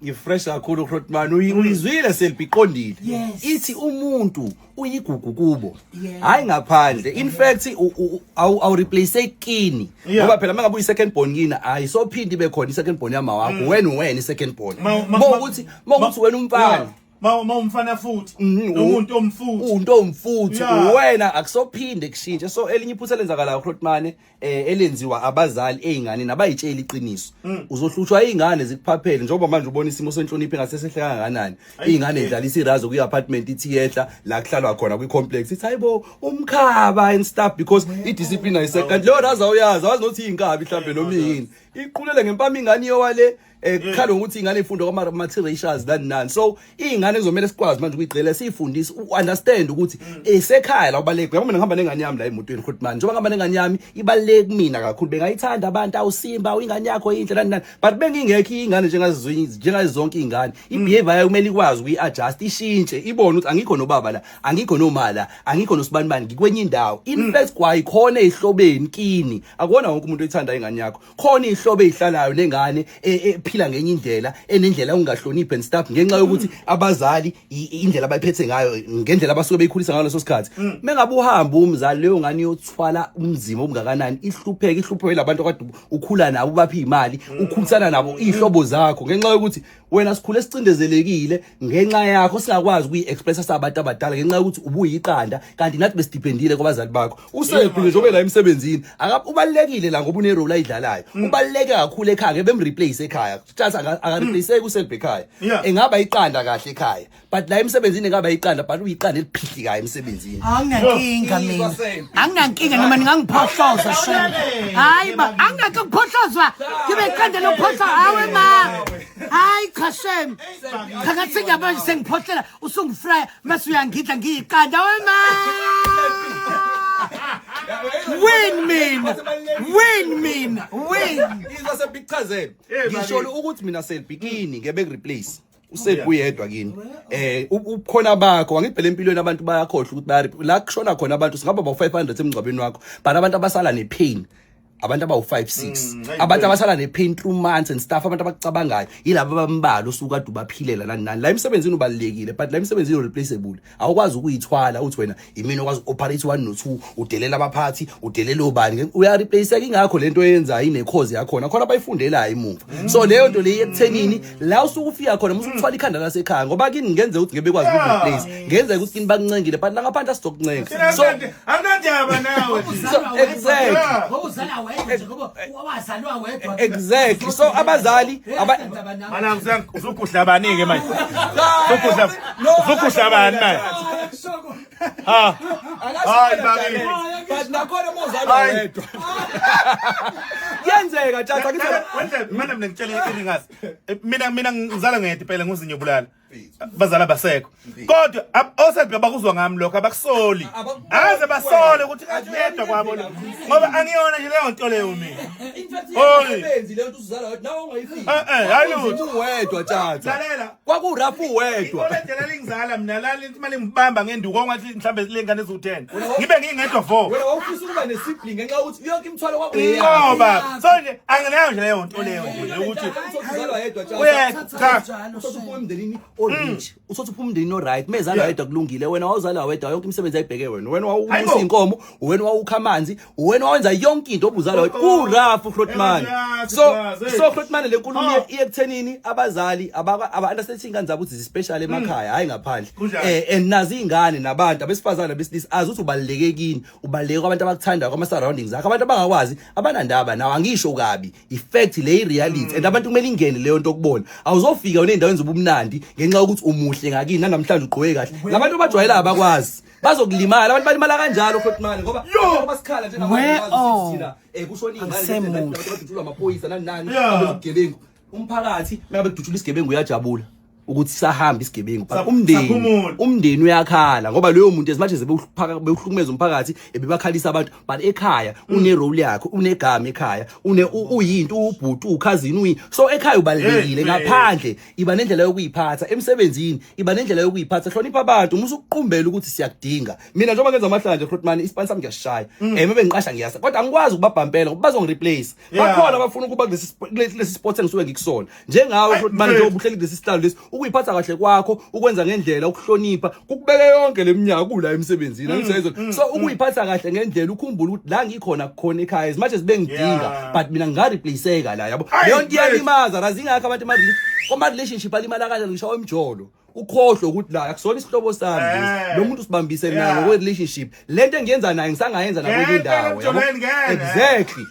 Ngifresh kakhulu Hrotman uyizwile selbiqondile ithi umuntu uyigugu kubo hayi ngaphandle in fact awu replace ekini ngoba phela mangabe uyi second born kini ayisophindi ibe khona i second born yama wakho wena i second born ukuthi wena umfana umfana futhi umuntu omfuthi wena akusophinde kushintshe so elinye iphutha lenzakalayo Hrotman elenziwa abazali ezingane nabayitshela iqiniso uzohlushwa izingane zikuphaphele njengoba manje ubona isimo senhlonipho engasesehle kangakanani izingane idlalisa irazo kwi apartment ithiyetha la kuhlalwa khona kwi complex ithi hayibo umkhaba and stuff because I discipline ayisekho leyo raza uyazi awazi nokuthi inkabi mhlambe noma yini iqulele ngempama ingane yowale khalo ukuthi ingane ifunda kwama materials nani so ingane kuzomela sikwazi manje ukuyigcela sifundisa understand ukuthi esekhaya la ubaleke ngoba mina ngihamba nengane yami la emotweni Hrotman njengoba ngihamba nengane yami ibaleke kumina kakhulu bengayithanda abantu awusimba ingane yakho inhle nani but bengingekho ingane njengazo zonke izingane ibehavior yayo kumele ikwazi ukuyiadjust ishintshe ibone ukuthi angikho nobaba la angikho nomala angikho nosibani ngikwenye indawo in fact kwayikhona ezihlobeni kini akubona wonke umuntu oyithanda ingane yakho khona izihlobo ezihlalayo nengane phila ngenye indlela enendlela ungahloniphi and stuff ngenxa yokuthi abazali indlela abayiphethe ngayo ngendlela abasuke beyikhulisa ngayo leso sikhathi mengabe uhamba umzali leyo ngane yothwala umzimo obungakanani ihlupheke labantu akade ukhula nabo baphi imali ukhulisana nabo izihlobo zakho ngenxa yokuthi wena sikhule sicindezelekile ngenxa yakho singakwazi ukuyi-expressa sabantu abadala ngenxa yokuthi ubuyiqanda kanti nathi besidipendile kwabazali bakho usephi njengoba la emsebenzini ubalekile la ngoba une role ayidlalayo ubaleke kakhulu ekhaya bemreplace ekhaya just akareplace uself ekhaya engaba iqanda kahle ekhaya but la emsebenzini engaba iqanda but uyiqanda eliphihli emsebenzini anginankinga mina anginankinga noma ningangiphohloza shema hayi ba angakuphohlozwa kibe iqanda lokuphohloza hawe ma hayi khashem phakathi ngiyabona sengiphohlela usungifrya mase uyangidla ngiyiqanda hawe ma win izase bichazela ngisho ukuthi mina selbikini ngebe replace usebuyedwa kini ukhona bakho angiphela empilweni abantu bayakhohle ukuthi la kushona khona abantu singaba ba 500 emngcwabeni wakho but abantu abasala nepain abantu abawu 5-6 abantu abasala nepain through months and stuff abantu abacabangayo yilabo abambalo usuka kade ubaphilela nani la emsebenzini ubalekile but la emsebenzini replaceable awukwazi ukuyithwala uthi wena imini okwazi operate 1 no 2 udelela abaphathi udelela obani uya replace ingakho lento eyenza ine cause yakho khona bayifundelayo emuva so leyo nto leyi ekuthenini la usuku ufika khona musukuthwala ikhanda lasekhaya ngoba kini ngenze ukuthi ngebe kwazi ukureplace ngenze ukuthi kini bakuncengile but la ngaphansi asizokuncenga so anandaba nawe exactly so abazali mana usukudla abanike manje usukudla abani manje hayi babi but nakhona mozalo wedwa yenzeka tjatha ngithi mina ngitshela ingazi mina ngizala ngedwa phela nguzinyobulala bazala abasekho kodwa oselbe bakuzwa ngami lokho abakusoli aze basole ukuthi athi yedwa kwabo ngoba angiyona nje leyo nto leyo mina benzi leyo nto uzala wedwa nawe ungayifiki hayi lutho wedwa tjatha lalela kwakurafu wedwa kodwa lingizala mina la lithi mali ngibamba ngenduko ngathi mhlambe lengane ezu10 ngibe ngingedwa 4 wena awufisa ukuba nesibling ngenxa ukuthi yonke imthwalo kwakho ngoba so nje anginayo nje leyo nto leyo ukuthi uzalwa yedwa cha usophuma emndenini orich usophuma umndeni no right mezalwa yedwa kulungile wena wawuzalwa wedwa yonke imisebenzi ayibheke wena wawusa inkomo wena wawukha amanzi wena wawenza yonke into obuzalwa wedwa kurafu Hrotman so Hrotman le nkulumo iyekuthenini abazali aba understand ingane zabo ukuthi special emakhaya hayi ngaphandle and nazi ingane nabantu abesifazana besilisa azi ukuthi ubaluleke kini ubaluleke kwabantu abakuthandayo kwama surroundings akho abantu abangakwazi abanandaba nawo angisho kabi effect le reality and abantu kumele ingene leyo nto kubona awuzofika wena endaweni zobumnandi ngenxa ukuthi umuhle ngakini namhlanje ugqoke kahle labantu bajwayela abakwazi bazokulimala abantu balimala kanjalo Hrotman ngoba basikhala njengabantu kushona ingane badutshulwa amaphoyisa nani abezigebengu umphakathi manje bedutshula isigebengu uyajabula ukuthi sahamba isigebengu but Saphumula. umndeni uyakhala ngoba leyo muntu as much as bewuhlukumeza umphakathi ebebakhalisa abantu but ekhaya une role yakhe unegama ekhaya uyinto ubhuti ukhazini so ekhaya ubalekile ngaphandle iba nendlela yokuyiphatha emsebenzini iba nendlela yokuyiphatha hlonipha abantu umusu ukuqumbela ukuthi siyakudinga mina njengoba ngenza amahlanje Grootman ispan sami ngiyashaya maybe ngiqasha ngiyasa kodwa angikwazi ukubabhampela ngoba bazongireplace bakhona abafuna ukuba kulesi sport engisuke ngikusona njengawe Grootman njengoba uhleli kulesi sihlalo lesi ukuyiphatha kahle kwakho ukwenza ngendlela ukuhlonipha kukubeke yonke leminyaka kula emsebenzini angisezona so ukuyiphatha kahle ngendlela ukhumbula ukuthi la ngikhona kukhona ekhaya as much as bengidinga but mina ngareplaceeka la yabo leyo nto iyalimaza razingakho abantu ama relationship alimala kanjani ngisho emjolo ukhohlwe ukuthi la akusona isihlobo sami lo muntu sibambise naye ngokwe relationship lento engiyenza naye ngisangayenza nakwenye indawo yabo exactly